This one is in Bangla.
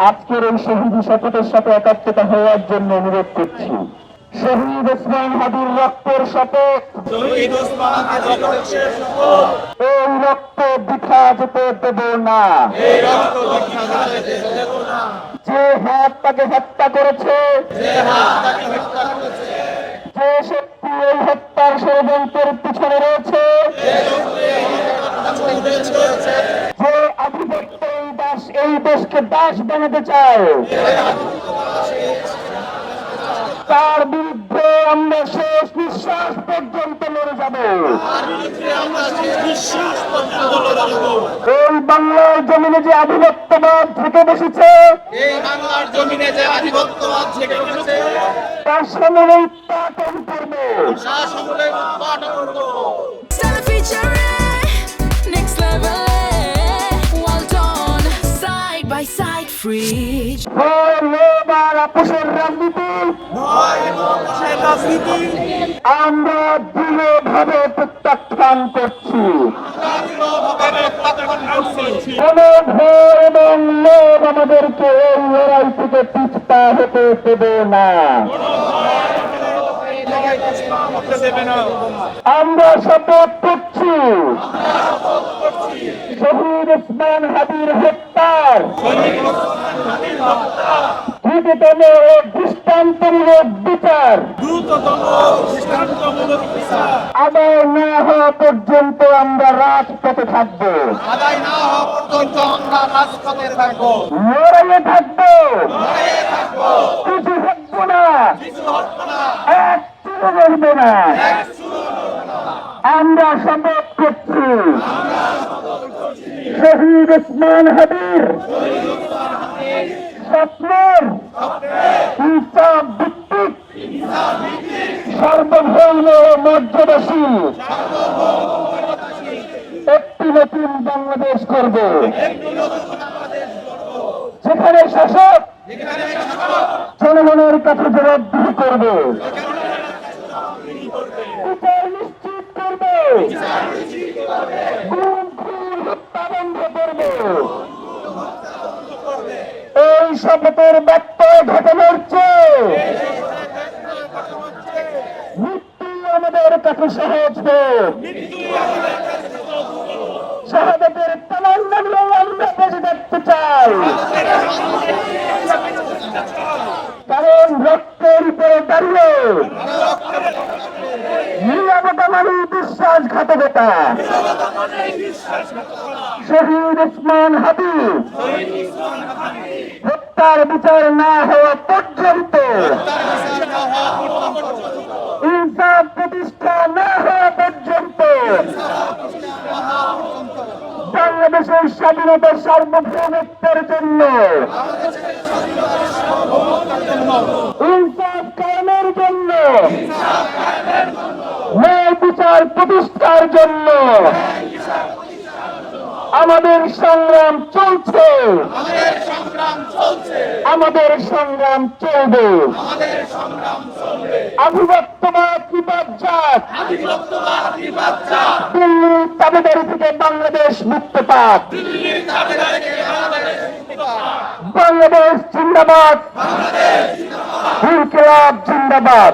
আজকের এই শহীদ শপথের সাথে একাত্মতা হওয়ার জন্য অনুরোধ করছি। শহীদ ওসমান হাদির রক্তের শপথ, এই রক্ত বৃথা যেতে দেব না। যে হাত তাকে হত্যা করেছে, যে শক্তি এই হত্যার ষড়যন্ত্রের পিছনে রয়েছে, যে আধিপত্য এই দেশকে দাস বানাতে চায়, তার বিরুদ্ধে আমরা শেষ নিঃশ্বাস পর্যন্ত লড়ে যাব। এই বাংলার জমিনে যে আধিপত্যবাদ থেকে বসেছে, তার সামনে উৎপাদন করবে। আমরা দৃঢ়ভাবে প্রত্যাখ্যান করছি। কোন ভয় এবং লোভ আমাদেরকে এই লড়াই থেকে পিছপা হতে দেবে না। আমরা শপথ করছি শহীদ ওসমান হাদির হত্যার দ্রুততম ও দৃষ্টান্তমূলক বিচার আদায় না হওয়া পর্যন্ত আমরা রাজপথে থাকবো, লড়াইয়ে থাকবো, কিছু থাকবো না, এক চুলো লড়বো না। আমরা শপথ করছি শহীদ ওসমান হাদির স্বপ্নের ইনসাফ ভিত্তিক সার্বভৌম মর্যাদাশীল একটি নতুন বাংলাদেশ করব, যেখানে শাসক জনগণের কাছে জবাবদিহি করবে, বিচার নিশ্চিত করবে, গুম খুন হত্যা বন্ধ করবে। এই শপথের ব্যত্যয় ঘটানোর চেয়ে মৃত্যু আমাদের কাছে সহজ হোক। শাহাদাতের তামান্না নিয়ে আমরা বেঁচে থাকতে চাই, কারণ রক্তের উপরে দাঁড়িয়ে নিরাপত্তা মানে বিশ্বাসঘাতকতা। শহীদ ওসমান হাদি হত্যার বিচার না হওয়া পর্যন্ত, ইনসাফ প্রতিষ্ঠা না হওয়া পর্যন্ত বাংলাদেশের স্বাধীনতার সার্বভৌমত্বের জন্য, ইনসাফ কায়েমের জন্য, ন্যায় বিচার প্রতিষ্ঠার জন্য আমাদের সংগ্রাম চলছে, আমাদের সংগ্রাম চলবে। আধিপত্যবাদ বিপজ্জাত, দিল্লির তাবেদারি থেকে বাংলাদেশ মুক্ত পাক। বাংলাদেশ জিন্দাবাদ, ইনকিলাব জিন্দাবাদ।